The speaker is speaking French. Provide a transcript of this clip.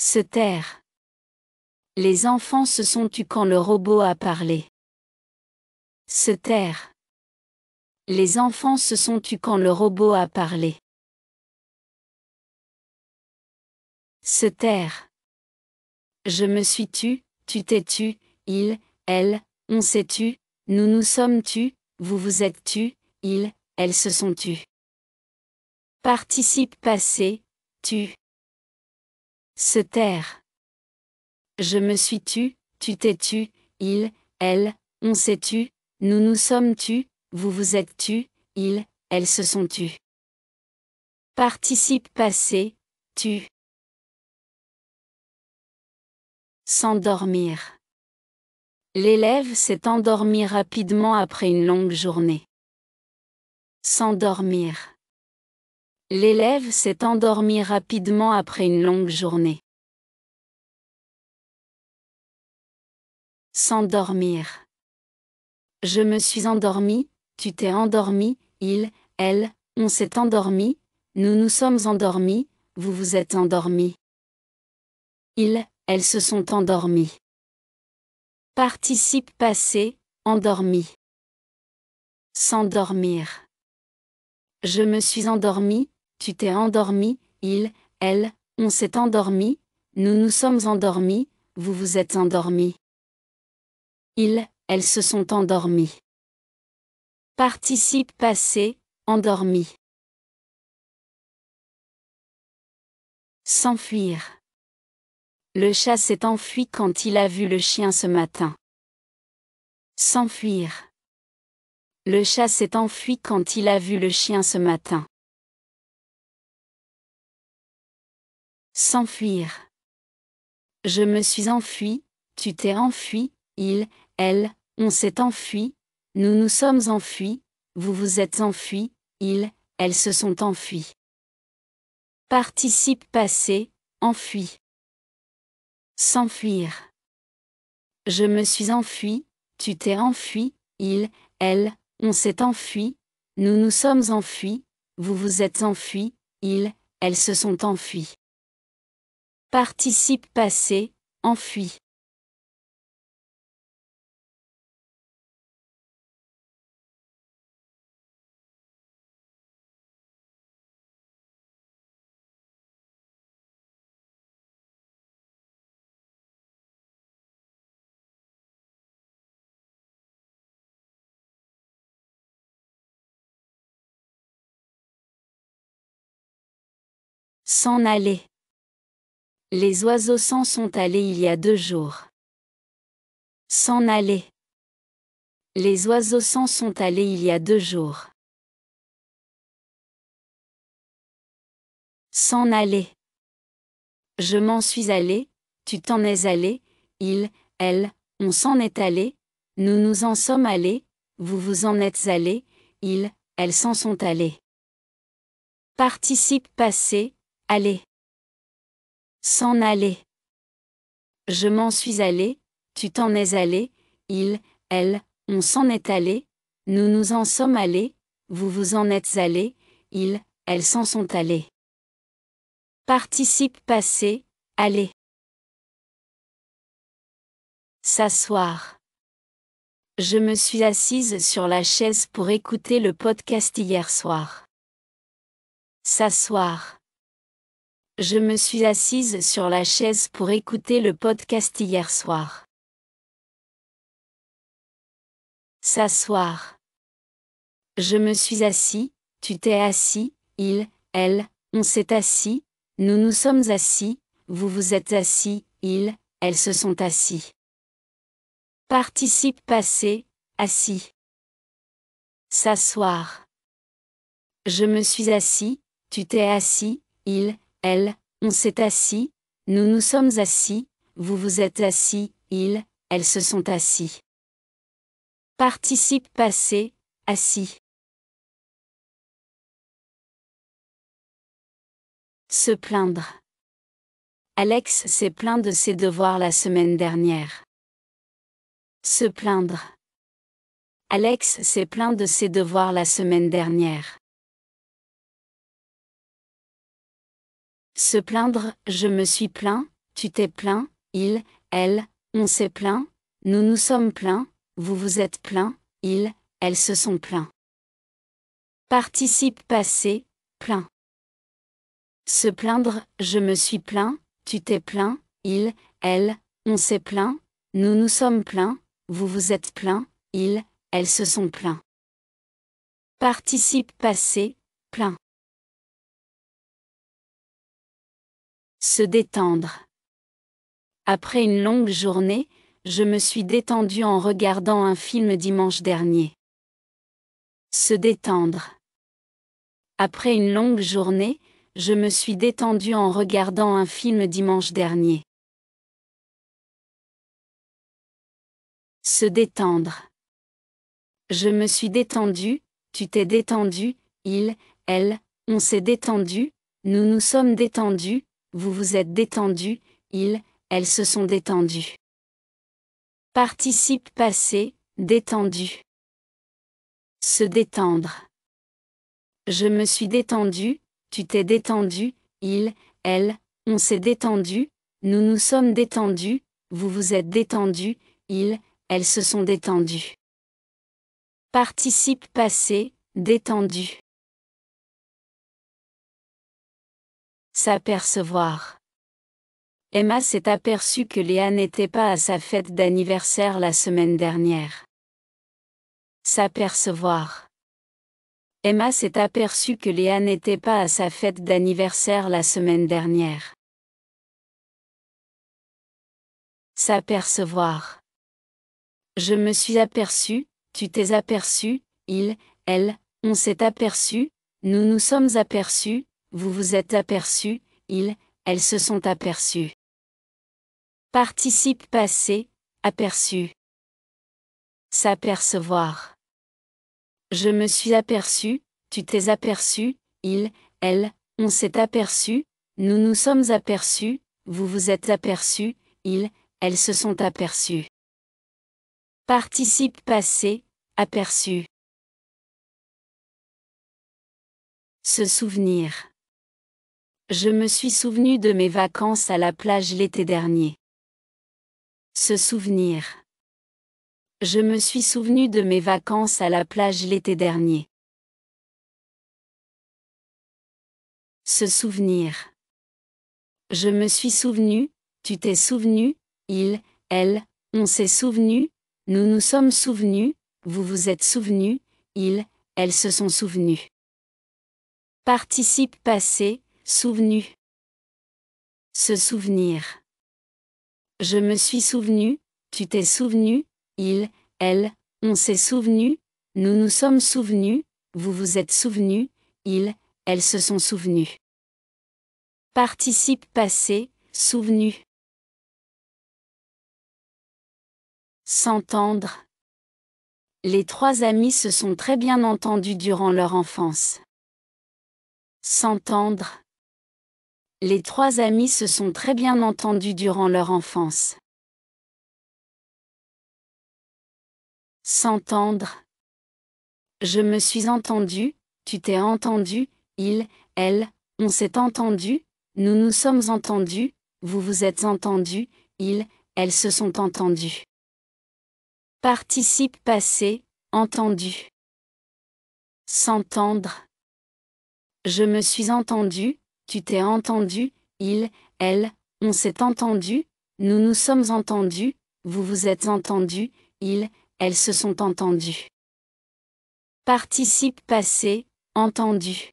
Se taire. Les enfants se sont tus quand le robot a parlé. Se taire. Les enfants se sont tus quand le robot a parlé. Se taire. Je me suis tu, tu t'es tu, il, elle, on s'est tu, nous nous sommes tus, vous vous êtes tus, ils, elles se sont tus. Participe passé, tu. Se taire. Je me suis tu, tu t'es tu, il, elle, on s'est tu, nous nous sommes tus, vous vous êtes tus, ils, elles se sont tus. Participe passé, tu. S'endormir. L'élève s'est endormi rapidement après une longue journée. S'endormir. L'élève s'est endormi rapidement après une longue journée. S'endormir. Je me suis endormi, tu t'es endormi, il, elle, on s'est endormi, nous nous sommes endormis, vous vous êtes endormis. Ils, elles se sont endormis. Participe passé, endormi. S'endormir. Je me suis endormi, tu t'es endormi, il, elle, on s'est endormi, nous nous sommes endormis, vous vous êtes endormis. Ils, elles se sont endormis. Participe passé, endormi. S'enfuir. Le chat s'est enfui quand il a vu le chien ce matin. S'enfuir. Le chat s'est enfui quand il a vu le chien ce matin. S'enfuir. Je me suis enfui, tu t'es enfui, il, elle, on s'est enfui, nous nous sommes enfuis, vous vous êtes enfuis, ils, elles se sont enfuis. Participe passé, enfui. S'enfuir. Je me suis enfui, tu t'es enfui, il, elle, on s'est enfui, nous nous sommes enfuis, vous vous êtes enfuis, ils, elles se sont enfuis. Participe passé, enfui. S'en aller. Les oiseaux s'en sont allés il y a 2 jours. S'en aller. Les oiseaux s'en sont allés il y a 2 jours. S'en aller. Je m'en suis allé, tu t'en es allé, il, elle, on s'en est allé, nous nous en sommes allés, vous vous en êtes allés, ils, elles s'en sont allés. Participe passé, aller. S'en aller. Je m'en suis allé, tu t'en es allé, il, elle, on s'en est allé, nous nous en sommes allés, vous vous en êtes allés, ils, elles s'en sont allés. Participe passé, aller. S'asseoir. Je me suis assise sur la chaise pour écouter le podcast hier soir. S'asseoir. Je me suis assise sur la chaise pour écouter le podcast hier soir. S'asseoir. Je me suis assis, tu t'es assis, il, elle, on s'est assis, nous nous sommes assis, vous vous êtes assis, ils, elles se sont assis. Participe passé, assis. S'asseoir. Je me suis assis, tu t'es assis, il, elle, on s'est assis, nous nous sommes assis, vous vous êtes assis, ils, elles se sont assis. Participe passé, assis. Se plaindre. Alex s'est plaint de ses devoirs la semaine dernière. Se plaindre. Alex s'est plaint de ses devoirs la semaine dernière. Se plaindre, je me suis plaint, tu t'es plaint, il, elle, on s'est plaint, nous nous sommes plaints, vous vous êtes plaints, ils, elles se sont plaints. Participe passé, plaint. Se plaindre, je me suis plaint, tu t'es plaint, il, elle, on s'est plaint, nous nous sommes plaints, vous vous êtes plaints, ils, elles se sont plaints. Participe passé, plaint. Se détendre. Après une longue journée, je me suis détendu en regardant un film dimanche dernier. Se détendre. Après une longue journée, je me suis détendu en regardant un film dimanche dernier. Se détendre. Je me suis détendu, tu t'es détendu, il, elle, on s'est détendu, nous nous sommes détendus, vous vous êtes détendus, ils, elles se sont détendues. Participe passé, détendu. Se détendre. Je me suis détendu, tu t'es détendu, il, elle, on s'est détendu, nous nous sommes détendus, vous vous êtes détendus, ils, elles se sont détendues. Participe passé, détendu. S'apercevoir. Emma s'est aperçue que Léa n'était pas à sa fête d'anniversaire la semaine dernière. S'apercevoir. Emma s'est aperçue que Léa n'était pas à sa fête d'anniversaire la semaine dernière. S'apercevoir. Je me suis aperçu, tu t'es aperçu, il, elle, on s'est aperçu, nous nous sommes aperçus, vous vous êtes aperçus, ils, elles se sont aperçus. Participe passé, aperçu. S'apercevoir. Je me suis aperçu, tu t'es aperçu, il, elle, on s'est aperçu, nous nous sommes aperçus, vous vous êtes aperçus, ils, elles se sont aperçus. Participe passé, aperçu. Se souvenir. Je me suis souvenu de mes vacances à la plage l'été dernier. Se souvenir. Je me suis souvenu de mes vacances à la plage l'été dernier. Se souvenir. Je me suis souvenu, tu t'es souvenu, il, elle, on s'est souvenu, nous nous sommes souvenus, vous vous êtes souvenus, ils, elles se sont souvenus. Participe passé, souvenu. Se souvenir. Je me suis souvenu, tu t'es souvenu, il, elle, on s'est souvenu, nous nous sommes souvenus, vous vous êtes souvenus, ils, elles se sont souvenus. Participe passé, souvenu. S'entendre. Les trois amis se sont très bien entendus durant leur enfance. S'entendre. Les trois amis se sont très bien entendus durant leur enfance. S'entendre. Je me suis entendu, tu t'es entendu, il, elle, on s'est entendu, nous nous sommes entendus, vous vous êtes entendus, ils, elles se sont entendus. Participe passé, entendu. S'entendre. Je me suis entendu, tu t'es entendu, il, elle, on s'est entendu, nous nous sommes entendus, vous vous êtes entendus, ils, elles se sont entendus. Participe passé, entendu.